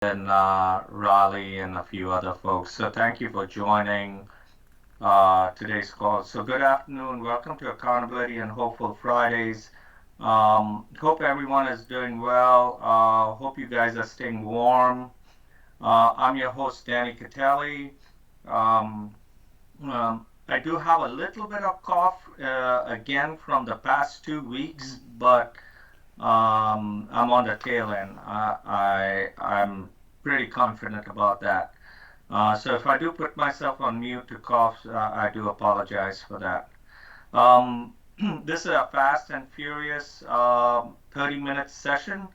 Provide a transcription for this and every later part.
and Raleigh and a few other folks. So thank you for joining today's call. So good afternoon. Welcome to Accountability and Hopeful Fridays. Hope everyone is doing well. Hope you guys are staying warm. I'm your host, Danny Catelli. Um, I do have a little bit of cough again from the past 2 weeks, but I'm on the tail end. I'm pretty confident about that. So if I do put myself on mute to cough, I do apologize for that. Um, this is a fast and furious 30-minute session.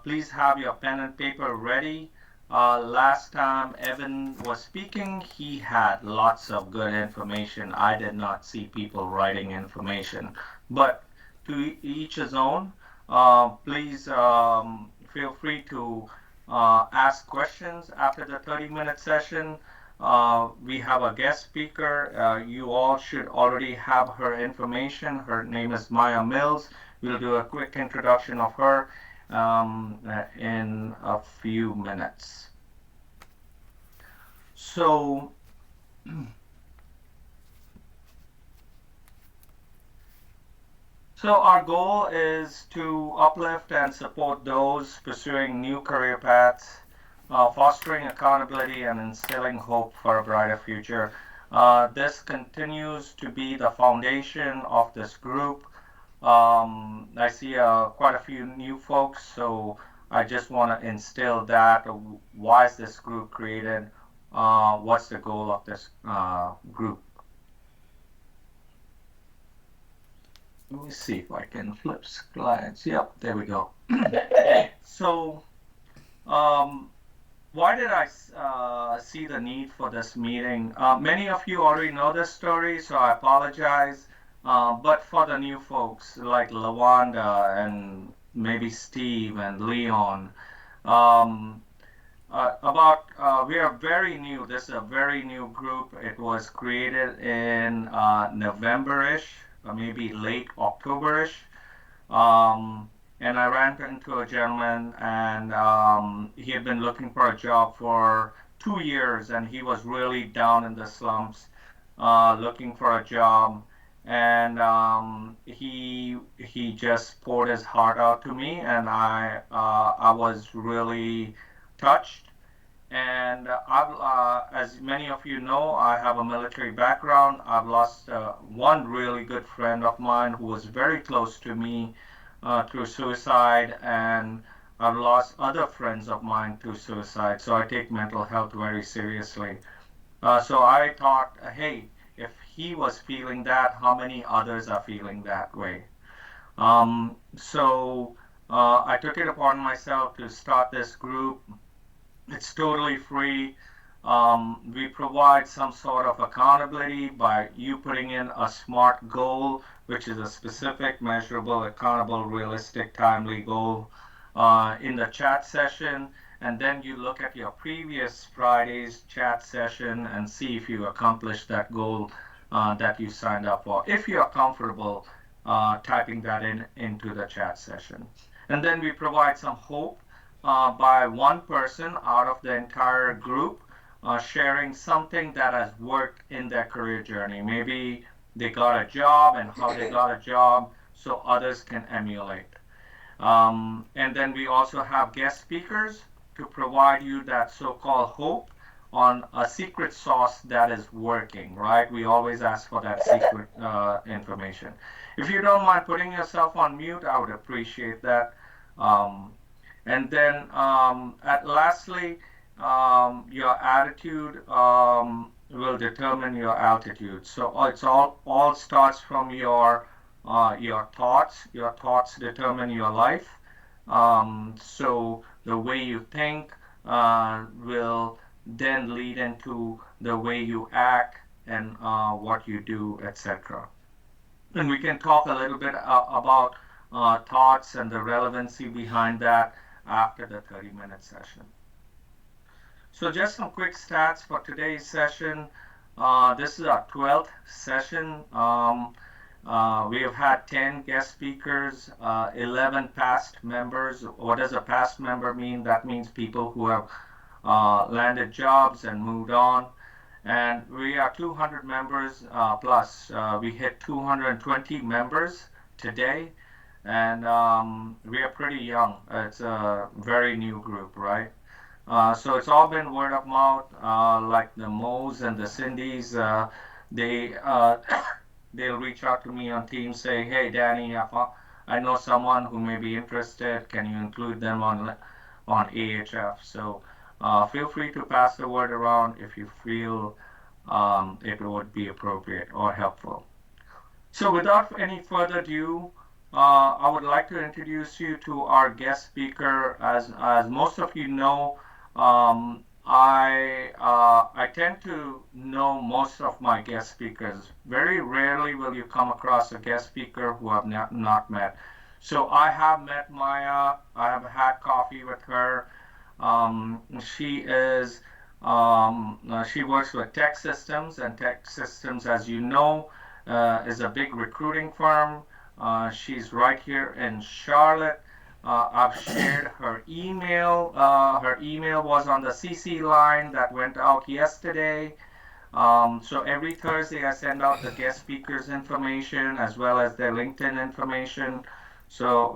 Please have your pen and paper ready. Last time Evan was speaking, he had lots of good information. I did not see people writing information, but to each his own. Please feel free to ask questions after the 30-minute session. We have a guest speaker. You all should already have her information. Her name is Mya Mills. We'll do a quick introduction of her in a few minutes. So, our goal is to uplift and support those pursuing new career paths, fostering accountability and instilling hope for a brighter future. This continues to be the foundation of this group. I see quite a few new folks, so I just want to instill that. Why is this group created? What's the goal of this group? Let me see if I can flip slides. Yep, there we go. So, um, why did I see the need for this meeting? Many of you already know this story, so I apologize. But for the new folks like Lawanda and maybe Steve and Leon, um, we are very new. This is a very new group. It was created in November-ish, or maybe late October-ish. Um, and I ran into a gentleman, and he had been looking for a job for 2 years, and he was really down in the slumps, looking for a job. And he just poured his heart out to me, and I was really touched. And as many of you know, I have a military background. I've lost one really good friend of mine who was very close to me through suicide, and I've lost other friends of mine through suicide. So I take mental health very seriously. So I thought, hey, if he was feeling that, how many others are feeling that way? So I took it upon myself to start this group. It's totally free. We provide some sort of accountability by you putting in a SMART goal, which is a specific, measurable, accountable, realistic, timely goal in the chat session. And then you look at your previous Friday's chat session and see if you accomplished that goal that you signed up for, if you are comfortable typing that into the chat session. And then we provide some hope by one person out of the entire group sharing something that has worked in their career journey. Maybe they got a job and how they got a job so others can emulate. And then we also have guest speakers to provide you that so-called hope on a secret sauce that is working, right? We always ask for that secret information. If you don't mind putting yourself on mute, I would appreciate that. Um, and then lastly, your attitude will determine your altitude. So it's all starts from your thoughts. Your thoughts determine your life. So the way you think will then lead into the way you act and what you do, etc. And we can talk a little bit about thoughts and the relevancy behind that after the 30-minute session. So just some quick stats for today's session. This is our 12th session. We have had 10 guest speakers, 11 past members. What does a past member mean? That means people who have landed jobs and moved on. And we are 200 members plus. We hit 220 members today, and we are pretty young. It's a very new group, right? So it's all been word of mouth, like the Mo's and the Cindy's. They they'll reach out to me on Teams saying, "Hey, Danny, I know someone who may be interested. Can you include them on AHF?" So feel free to pass the word around if you feel it would be appropriate or helpful. So without any further ado, I would like to introduce you to our guest speaker. As most of you know, I tend to know most of my guest speakers. Very rarely will you come across a guest speaker who I've not met. So I have met Mya. I have had coffee with her. She is she works with Tech Systems, and Tech Systems, as you know, is a big recruiting firm. She's right here in Charlotte. I've shared her email. Her email was on the CC line that went out yesterday. So every Thursday I send out the guest speakers information as well as their LinkedIn information. So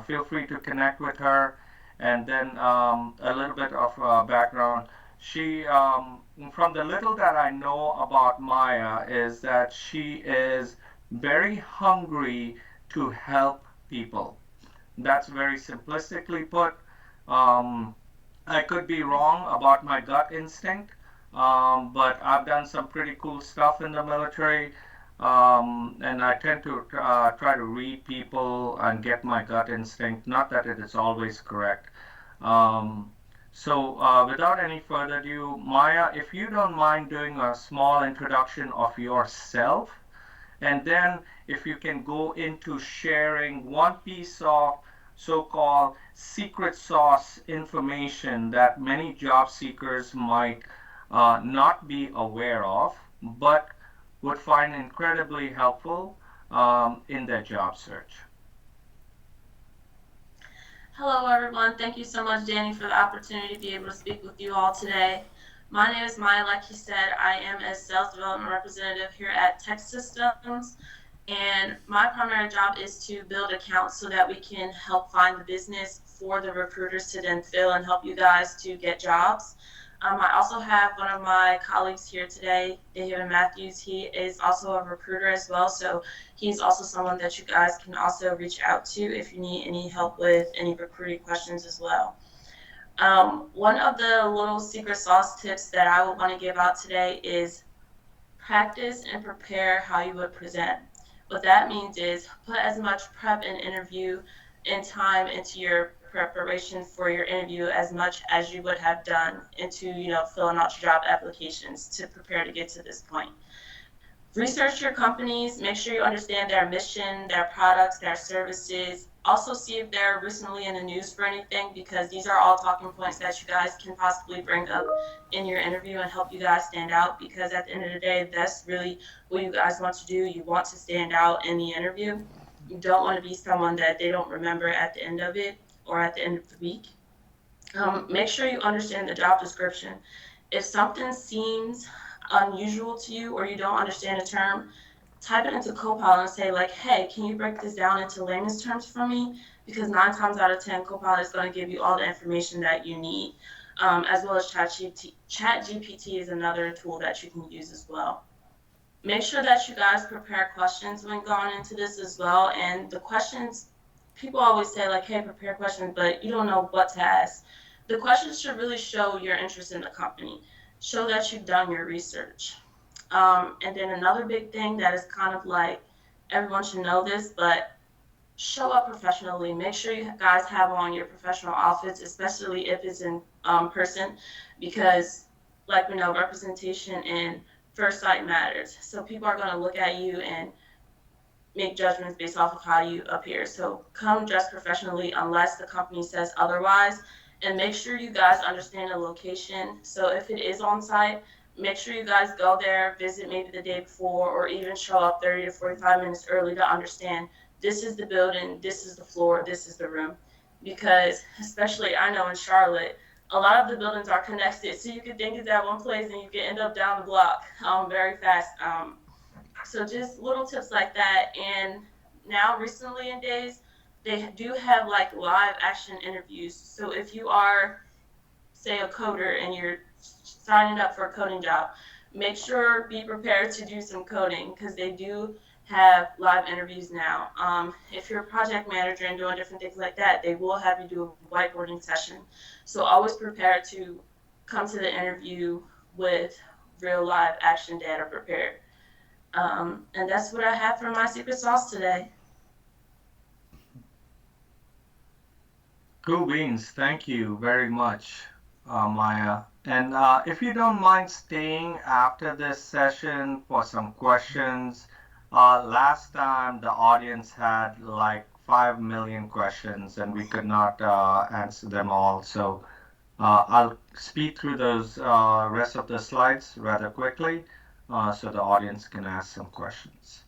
feel free to connect with her. And then a little bit of background. She, from the little that I know about Mya, is that she is very hungry to help people. That's very simplistically put. Um, I could be wrong about my gut instinct, but I've done some pretty cool stuff in the military, and I tend to try to read people and get my gut instinct. Not that it is always correct. Um, so, without any further ado, Mya, if you don't mind doing a small introduction of yourself, and then if you can go into sharing one piece of so-called secret sauce information that many job seekers might not be aware of, but would find incredibly helpful in their job search. Hello, everyone. Thank you so much, Danny, for the opportunity to be able to speak with you all today. My name is Mya. Like he said, I am a sales development representative here at Tech Systems, and my primary job is to build accounts so that we can help find the business for the recruiters to then fill and help you guys to get jobs. I also have one of my colleagues here today, David Matthews. He is also a recruiter as well, so he's also someone that you guys can also reach out to if you need any help with any recruiting questions as well. One of the little secret sauce tips that I would want to give out today is practice and prepare how you would present. What that means is put as much prep and interview and time into your preparation for your interview as much as you would have done into, filling out your job applications to prepare to get to this point. Research your companies, make sure you understand their mission, their products, their services. Also see if they're recently in the news for anything, because these are all talking points that you guys can possibly bring up in your interview and help you guys stand out, because at the end of the day, that's really what you guys want to do. You want to stand out in the interview. You don't want to be someone that they don't remember at the end of it or at the end of the week. Make sure you understand the job description. If something seems unusual to you or you don't understand a term, type it into Copilot and say, like, hey, can you break this down into layman's terms for me? Because 9 times out of 10, Copilot is going to give you all the information that you need, as well as ChatGPT is another tool that you can use as well. Make sure that you guys prepare questions when going into this as well. And the questions, people always say, like, hey, prepare questions, but you don't know what to ask. The questions should really show your interest in the company, show that you've done your research. And then another big thing that is kind of like, everyone should know this, but show up professionally. Make sure you guys have on your professional outfits, especially if it's in person, because, like we know, representation and first sight matters. So people are going to look at you and make judgments based off of how you appear. So come dressed professionally unless the company says otherwise. And make sure you guys understand the location. So if it is on site, Make sure you guys go there, visit maybe the day before, or even show up 30 to 45 minutes early to understand this is the building, this is the floor, this is the room. Because, especially I know in Charlotte, a lot of the buildings are connected, so you could think it's at one place and you can end up down the block very fast. So just little tips like that. And now, recently in days, they do have like live action interviews. So if you are, say, a coder and you're signing up for a coding job, make sure be prepared to do some coding because they do have live interviews now. If you're a project manager and doing different things like that, they will have you do a whiteboarding session. So always prepare to come to the interview with real live action data prepared. And that's what I have for my secret sauce today. Cool beans. Thank you very much, Maya. And if you don't mind staying after this session for some questions, last time the audience had like 5 million questions and we could not answer them all. So I'll speed through those rest of the slides rather quickly so the audience can ask some questions.